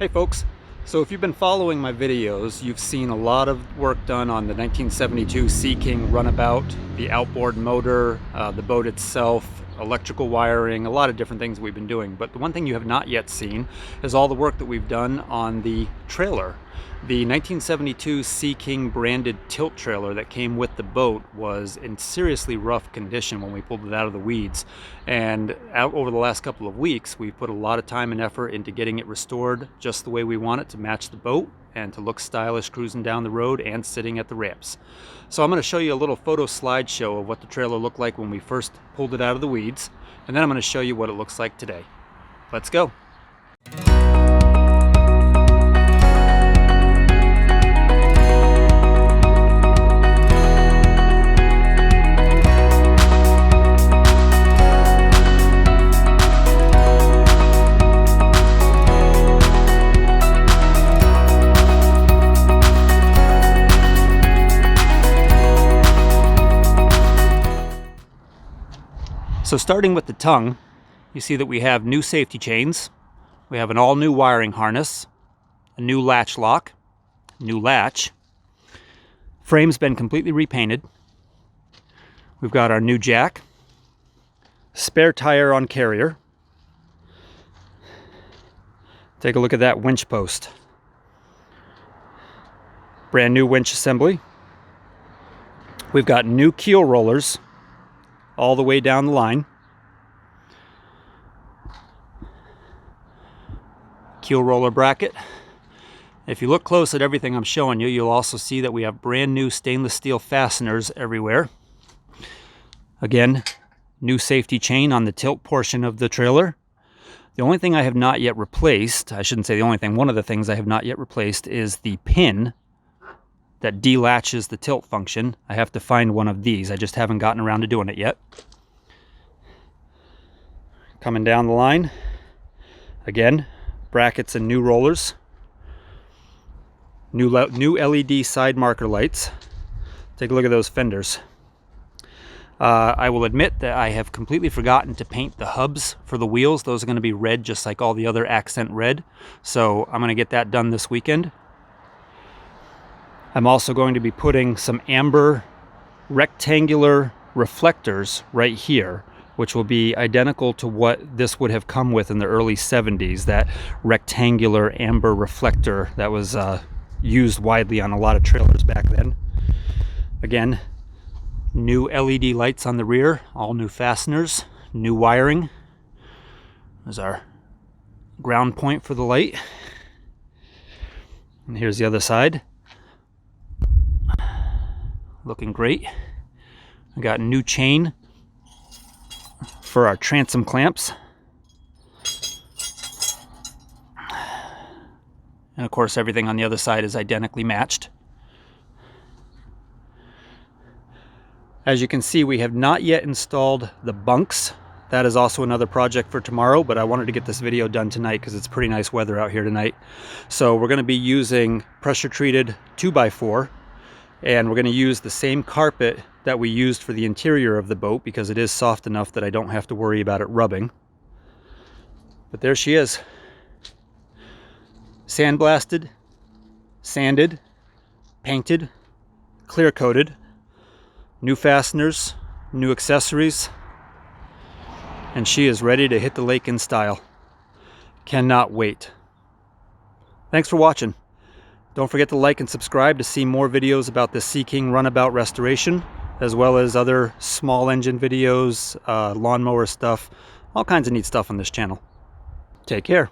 Hey folks, so if you've been following my videos, you've seen a lot of work done on the 1972 Sea King runabout, the outboard motor, the boat itself, electrical wiring, a lot of different things we've been doing. But the one thing you have not yet seen is all the work that we've done on the trailer. The 1972 Sea King branded tilt trailer that came with the boat was in seriously rough condition when we pulled it out of the weeds. And over the last couple of weeks, we've put a lot of time and effort into getting it restored just the way we want it to match the boat and to look stylish cruising down the road and sitting at the ramps. So I'm going to show you a little photo slideshow of what the trailer looked like when we first pulled it out of the weeds, and then I'm going to show you what it looks like today. Let's go. So starting with the tongue, you see that we have new safety chains, we have an all new wiring harness, a new latch lock, new latch, frame's been completely repainted, we've got our new jack, spare tire on carrier, take a look at that winch post, brand new winch assembly, we've got new keel rollers all the way down the line. Keel roller bracket. If you look close at everything I'm showing you, you'll also see that we have brand new stainless steel fasteners everywhere. Again, new safety chain on the tilt portion of the trailer. The only thing I have not yet replaced, I shouldn't say the only thing, one of the things I have not yet replaced is the pin that delatches the tilt function. I have to find one of these. I just haven't gotten around to doing it yet. Coming down the line, again, brackets and new rollers, new LED side marker lights. Take a look at those fenders. I will admit that I have completely forgotten to paint the hubs for the wheels. Those are going to be red just like all the other accent red. So I'm going to get that done this weekend. I'm also going to be putting some amber rectangular reflectors right here, which will be identical to what this would have come with in the early 70s, that rectangular amber reflector that was used widely on a lot of trailers back then. Again, new LED lights on the rear, all new fasteners, new wiring. There's our ground point for the light. And here's the other side. Looking great. I got a new chain for our transom clamps. And of course everything on the other side is identically matched. As you can see, we have not yet installed the bunks. That is also another project for tomorrow, but I wanted to get this video done tonight because it's pretty nice weather out here tonight. So we're going to be using pressure treated 2x4. And we're going to use the same carpet that we used for the interior of the boat because it is soft enough that I don't have to worry about it rubbing. But there she is. Sandblasted, sanded, painted, clear coated, new fasteners, new accessories, and she is ready to hit the lake in style. Cannot wait. Thanks for watching. Don't forget to like and subscribe to see more videos about the Sea King runabout restoration, as well as other small engine videos, lawnmower stuff, all kinds of neat stuff on this channel. Take care.